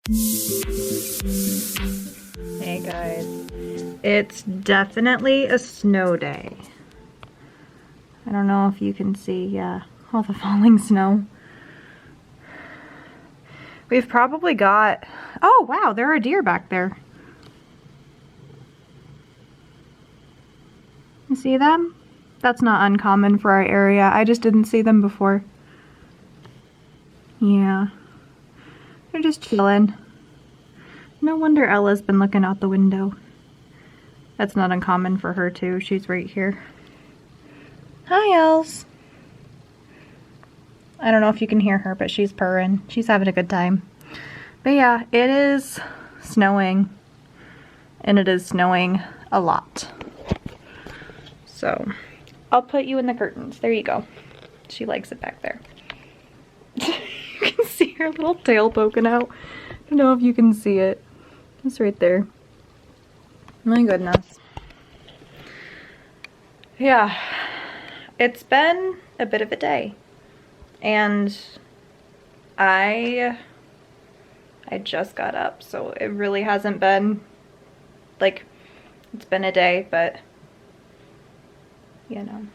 Hey guys, it's definitely a snow day. I don't know if you can see, all the falling snow. We've probably got, oh wow, there are deer back there. You see them? That's not uncommon for our area. I just didn't see them before. Yeah, they're just chilling. No wonder Ella's been looking out the window. That's not uncommon for her too. She's right here. Hi, Els. I don't know if you can hear her, but she's purring. She's having a good time. But yeah, it is snowing. And it is snowing a lot. So, I'll put you in the curtains. There you go. She likes it back there. You can see her little tail poking out. I don't know if you can see it. It's right there. My goodness. Yeah, it's been a bit of a day. And I just got up, so it really hasn't been, like, it's been a day, but, you know.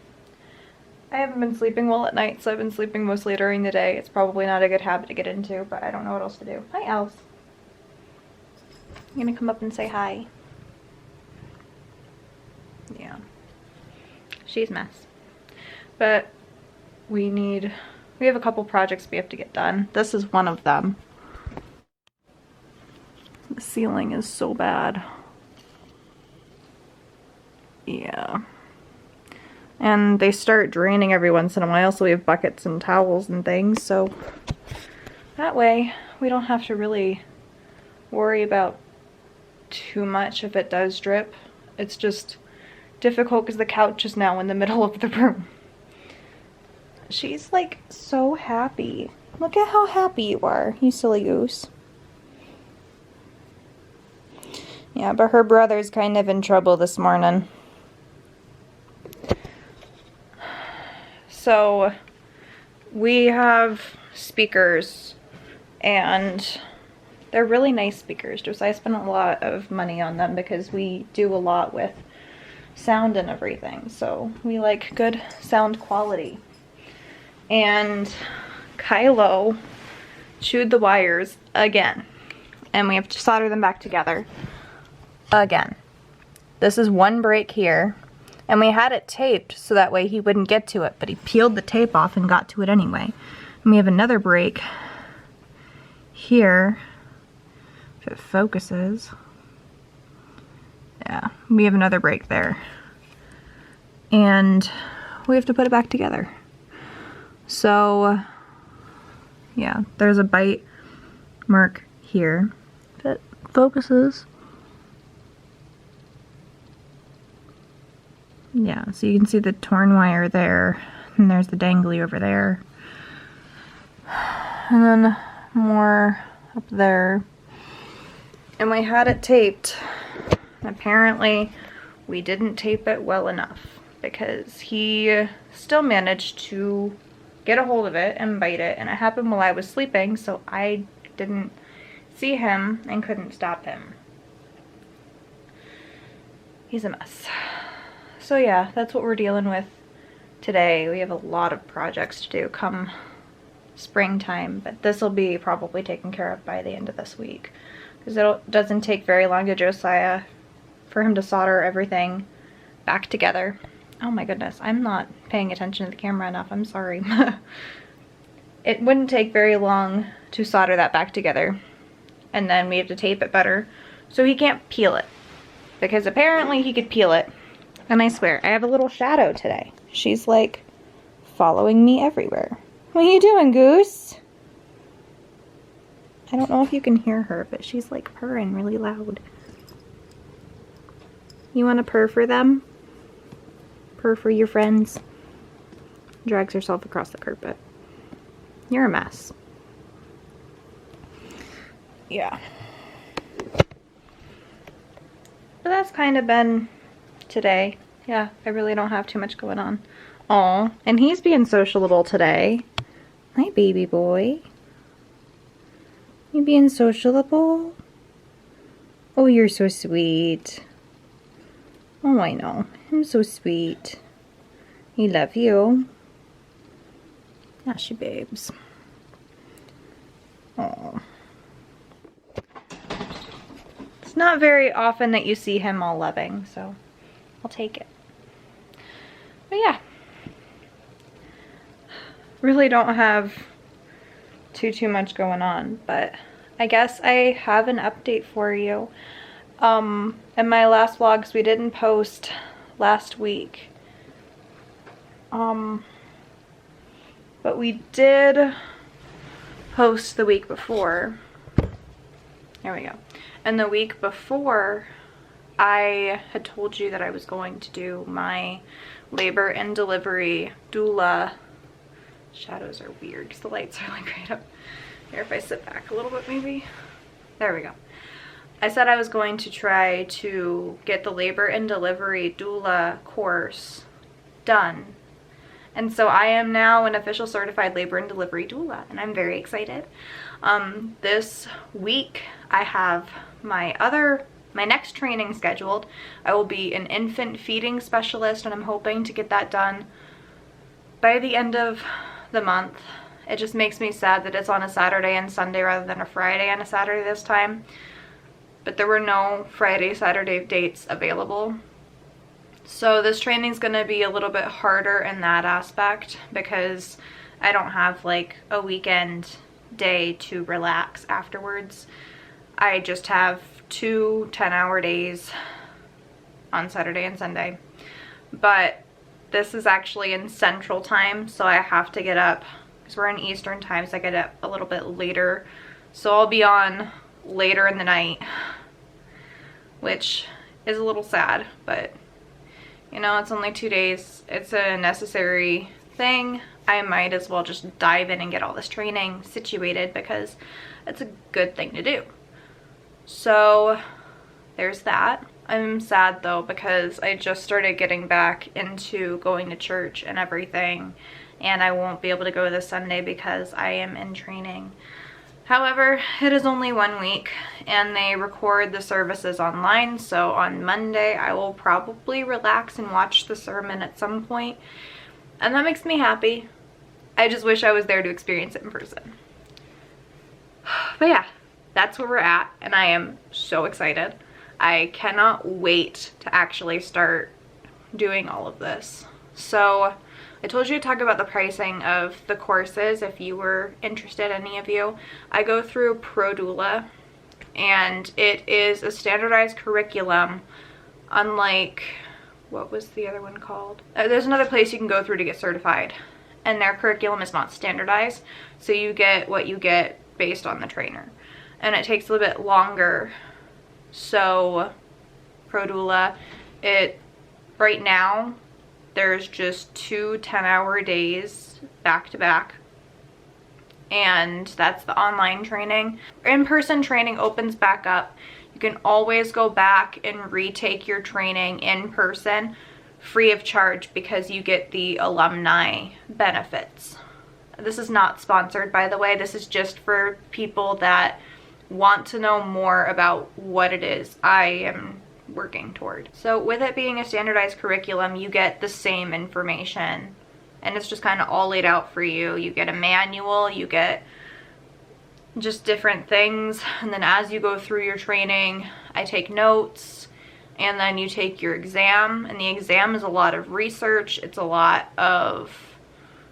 I haven't been sleeping well at night, so I've been sleeping mostly during the day. It's probably not a good habit to get into, but I don't know what else to do. Hi, Els. You gonna come up and say hi? Yeah. She's a mess. But we have a couple projects we have to get done. This is one of them. The ceiling is so bad. Yeah. And they start draining every once in a while, so we have buckets and towels and things, so that way we don't have to really worry about too much if it does drip. It's just difficult because the couch is now in the middle of the room. She's like so happy. Look at how happy you are, you silly goose. Yeah, but her brother's kind of in trouble this morning. So we have speakers, and they're really nice speakers. Josiah spent a lot of money on them because we do a lot with sound and everything. So we like good sound quality. And Kylo chewed the wires again. And we have to solder them back together again. This is one break here. And we had it taped so that way he wouldn't get to it, but he peeled the tape off and got to it anyway. And we have another break here, if it focuses. Yeah, we have another break there. And we have to put it back together. So, yeah, there's a bite mark here. If it focuses. Yeah, so you can see the torn wire there, and there's the dangly over there. And then more up there. And we had it taped. Apparently, we didn't tape it well enough because he still managed to get a hold of it and bite it, and it happened while I was sleeping, so I didn't see him and couldn't stop him. He's a mess. So yeah, that's what we're dealing with today. We have a lot of projects to do come springtime, but this will be probably taken care of by the end of this week because it doesn't take very long to Josiah for him to solder everything back together. Oh my goodness, I'm not paying attention to the camera enough. I'm sorry. It wouldn't take very long to solder that back together, and then we have to tape it better so he can't peel it, because apparently he could peel it. And I swear, I have a little shadow today. She's like following me everywhere. What are you doing, Goose? I don't know if you can hear her, but she's like purring really loud. You want to purr for them? Purr for your friends? Drags herself across the carpet. You're a mess. Yeah. But that's kind of been today. Yeah, I really don't have too much going on. Aw, and he's being sociable today. Hi, baby boy. You being sociable? Oh, you're so sweet. Oh, I know. I'm so sweet. I love you. Ashy babes. Oh. It's not very often that you see him all loving, so I'll take it. But yeah. Really don't have too much going on, but I guess I have an update for you. In my last vlogs, we didn't post last week. But we did post the week before. There we go. And the week before, I had told you that I was going to do my labor and delivery doula. Shadows are weird because the lights are like right up here. If I sit back a little bit, maybe. There we go. I said I was going to try to get the labor and delivery doula course done. And so I am now an official certified labor and delivery doula, and I'm very excited. This week I have my next training scheduled. I will be an infant feeding specialist, and I'm hoping to get that done by the end of the month. It just makes me sad that it's on a Saturday and Sunday rather than a Friday and a Saturday this time. But there were no Friday, Saturday dates available. So this training is going to be a little bit harder in that aspect because I don't have like a weekend day to relax afterwards. I just have 2 10-hour days on Saturday and Sunday. But this is actually in Central Time, so I have to get up, because we're in Eastern Time, so I get up a little bit later. So I'll be on later in the night, which is a little sad, but you know, it's only 2 days. It's a necessary thing. I might as well just dive in and get all this training situated because it's a good thing to do. So there's that. I'm sad though because I just started getting back into going to church and everything, and I won't be able to go this Sunday because I am in training. However, it is only 1 week and they record the services online, so on Monday I will probably relax and watch the sermon at some point, and that makes me happy. I just wish I was there to experience it in person. But yeah, that's where we're at, and I am so excited. I cannot wait to actually start doing all of this. So I told you to talk about the pricing of the courses if you were interested, any of you. I go through ProDoula, and it is a standardized curriculum, unlike, what was the other one called? There's another place you can go through to get certified, and their curriculum is not standardized, so you get what you get based on the trainer. And it takes a little bit longer. So ProDoula, right now, there's just 2 10-hour days back to back, and that's the online training. In-person training opens back up. You can always go back and retake your training in person free of charge because you get the alumni benefits. This is not sponsored, by the way. This is just for people that want to know more about what it is I am working toward. So with it being a standardized curriculum, you get the same information, and it's just kind of all laid out for you. You get a manual, you get just different things, and then as you go through your training, I take notes, and then you take your exam, and the exam is a lot of research. It's a lot of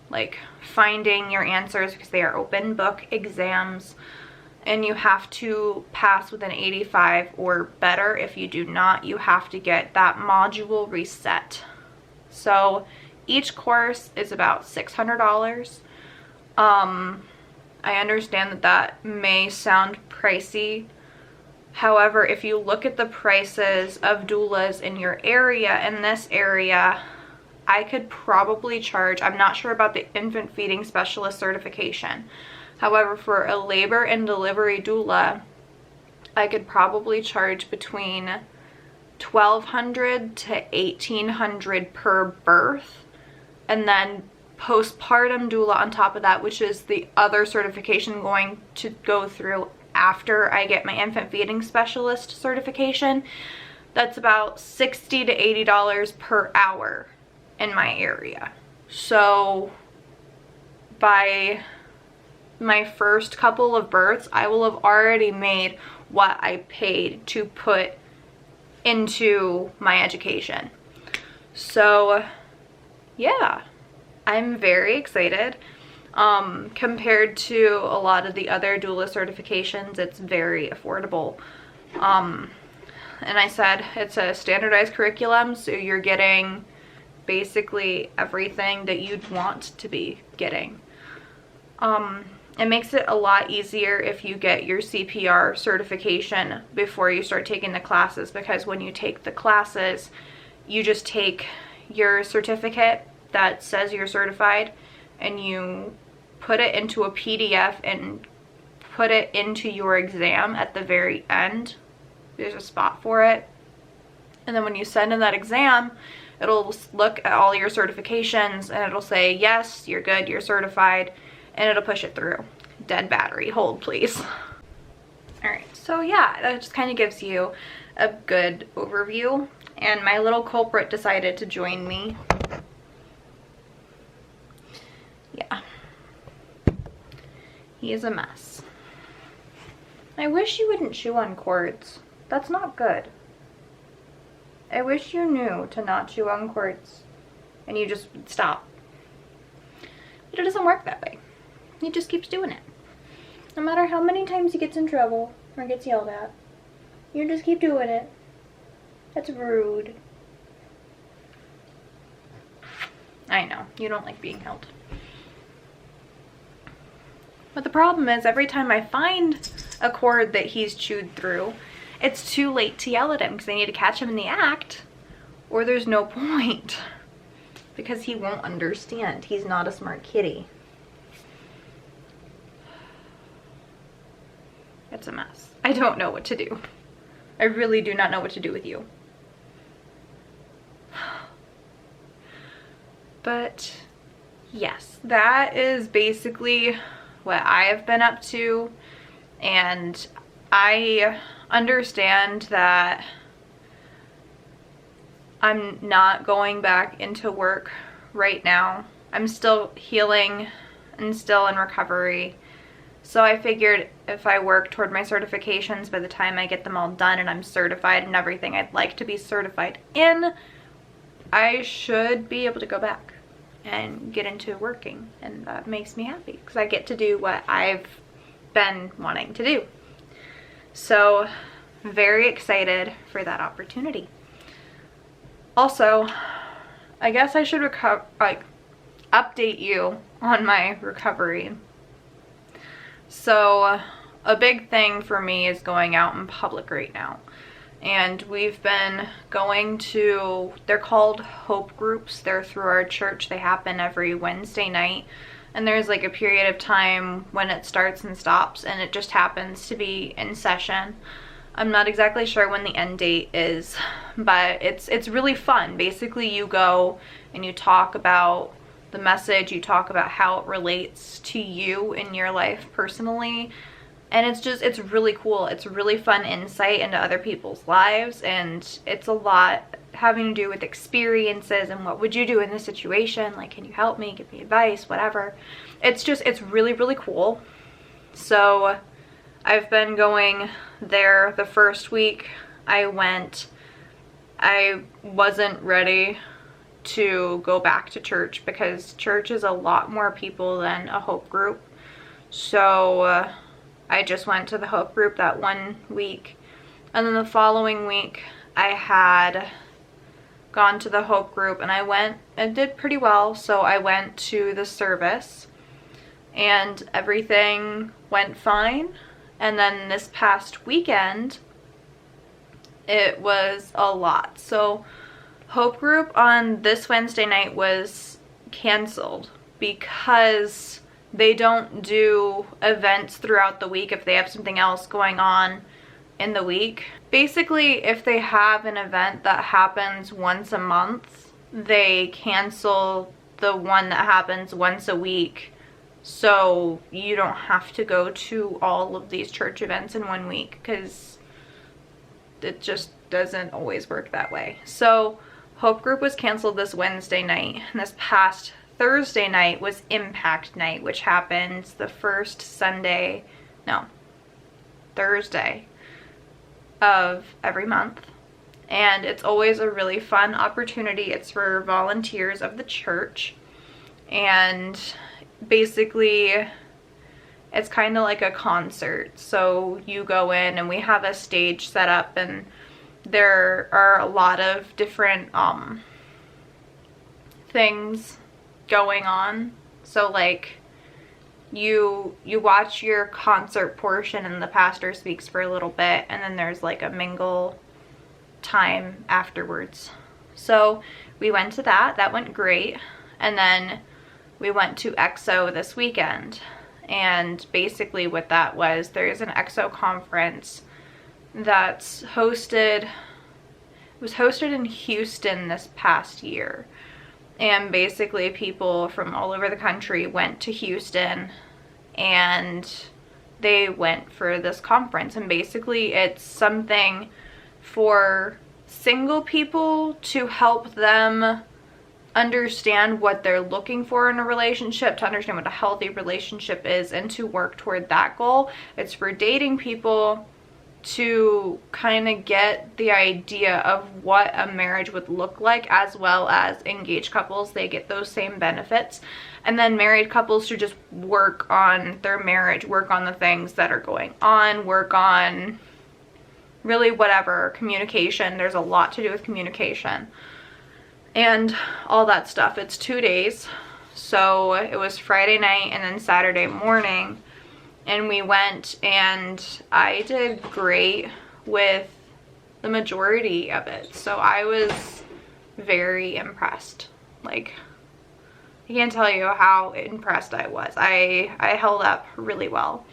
like finding your answers because they are open book exams. And you have to pass with an 85 or better. If you do not, you have to get that module reset. So each course is about $600. I understand that that may sound pricey. However, if you look at the prices of doulas in your area, in this area, I could probably charge, I'm not sure about the infant feeding specialist certification. However, for a labor and delivery doula, I could probably charge between $1,200 to $1,800 per birth, and then postpartum doula on top of that, which is the other certification going to go through after I get my infant feeding specialist certification. That's about $60 to $80 per hour in my area. So by my first couple of births, I will have already made what I paid to put into my education. So yeah, I'm very excited. Compared to a lot of the other doula certifications, it's very affordable. And I said it's a standardized curriculum, so you're getting basically everything that you'd want to be getting. It makes it a lot easier if you get your CPR certification before you start taking the classes, because when you take the classes, you just take your certificate that says you're certified and you put it into a PDF and put it into your exam at the very end. There's a spot for it. And then when you send in that exam, it'll look at all your certifications and it'll say, yes, you're good, you're certified, and it'll push it through. Dead battery, hold please. All right, so yeah, that just kind of gives you a good overview. And my little culprit decided to join me. Yeah. He is a mess. I wish you wouldn't chew on cords. That's not good. I wish you knew to not chew on cords and you just stop. But it doesn't work that way. He just keeps doing it. No matter how many times he gets in trouble or gets yelled at, you just keep doing it. That's rude. I know, you don't like being held. But the problem is, every time I find a cord that he's chewed through, it's too late to yell at him because I need to catch him in the act, or there's no point because he won't understand. He's not a smart kitty. It's a mess. I don't know what to do. I really do not know what to do with you. But yes, that is basically what I have been up to, and I understand that I'm not going back into work right now. I'm still healing and still in recovery. So I figured if I work toward my certifications, by the time I get them all done and I'm certified in everything I'd like to be certified in, I should be able to go back and get into working. And that makes me happy because I get to do what I've been wanting to do. So very excited for that opportunity. Also, I guess I should update you on my recovery. So a big thing for me is going out in public right now. And we've been going to, they're called Hope Groups. They're through our church. They happen every Wednesday night. And there's like a period of time when it starts and stops, and it just happens to be in session. I'm not exactly sure when the end date is, but it's really fun. Basically, you go and you talk about the message, you talk about how it relates to you in your life personally. And it's really cool. It's really fun insight into other people's lives, and it's a lot having to do with experiences and what would you do in this situation? Like, can you help me, give me advice, whatever. It's really, really cool. So I've been going there. The first week I went, I wasn't ready to go back to church because church is a lot more people than a Hope Group. So I just went to the Hope Group that one week, and then the following week I had gone to the Hope Group, and I went and did pretty well. So I went to the service and everything went fine. And then this past weekend it was a lot. So Hope Group on this Wednesday night was canceled because they don't do events throughout the week if they have something else going on in the week. Basically, if they have an event that happens once a month, they cancel the one that happens once a week so you don't have to go to all of these church events in 1 week, because it just doesn't always work that way. So Hope Group was canceled this Wednesday night, and this past Thursday night was Impact Night, which happens the first Thursday of every month. And it's always a really fun opportunity. It's for volunteers of the church, and basically it's kind of like a concert. So you go in and we have a stage set up, and there are a lot of different things going on. So like you watch your concert portion and the pastor speaks for a little bit, and then there's like a mingle time afterwards. So we went to that went great. And then we went to EXO this weekend, and basically what that was, there's an EXO conference that's hosted in Houston this past year. And basically people from all over the country went to Houston, and they went for this conference. And basically it's something for single people to help them understand what they're looking for in a relationship, to understand what a healthy relationship is, and to work toward that goal. It's for dating people to kind of get the idea of what a marriage would look like, as well as engaged couples. They get those same benefits. And then married couples to just work on their marriage, work on the things that are going on, work on really whatever, communication. There's a lot to do with communication and all that stuff. It's 2 days. So it was Friday night and then Saturday morning. And we went, and I did great with the majority of it. So I was very impressed. Like, I can't tell you how impressed I was. I held up really well.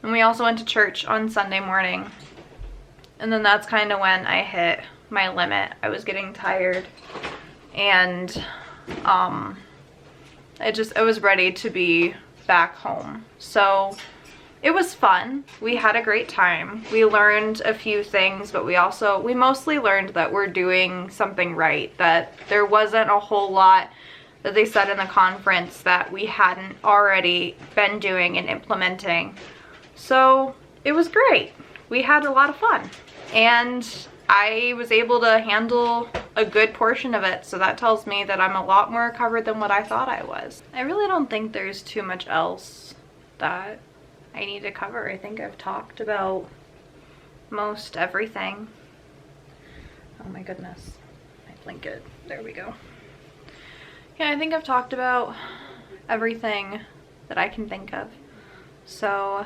And we also went to church on Sunday morning. And then that's kind of when I hit my limit. I was getting tired, and I was ready to be back home. So it was fun. We had a great time. We learned a few things, but we mostly learned that we're doing something right, that there wasn't a whole lot that they said in the conference that we hadn't already been doing and implementing. So it was great. We had a lot of fun, and I was able to handle a good portion of it, so that tells me that I'm a lot more recovered than what I thought I was. I really don't think there's too much else that I need to cover. I think I've talked about most everything. Oh my goodness, I blink it. There we go. Yeah, I think I've talked about everything that I can think of. So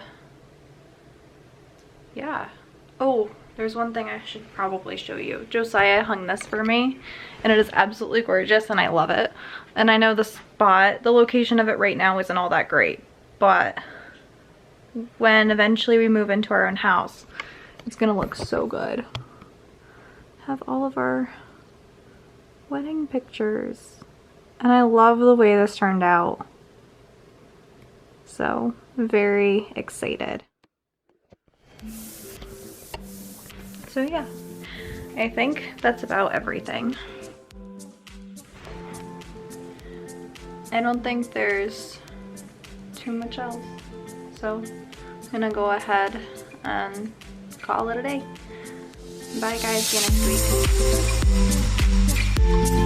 yeah. Oh, there's one thing I should probably show you. Josiah hung this for me, and it is absolutely gorgeous, and I love it. And I know the location of it right now isn't all that great, but when eventually we move into our own house, it's gonna look so good. Have all of our wedding pictures, and I love the way this turned out. So very excited. So yeah, I think that's about everything. I don't think there's too much else. So I'm gonna go ahead and call it a day. Bye guys, see you next week.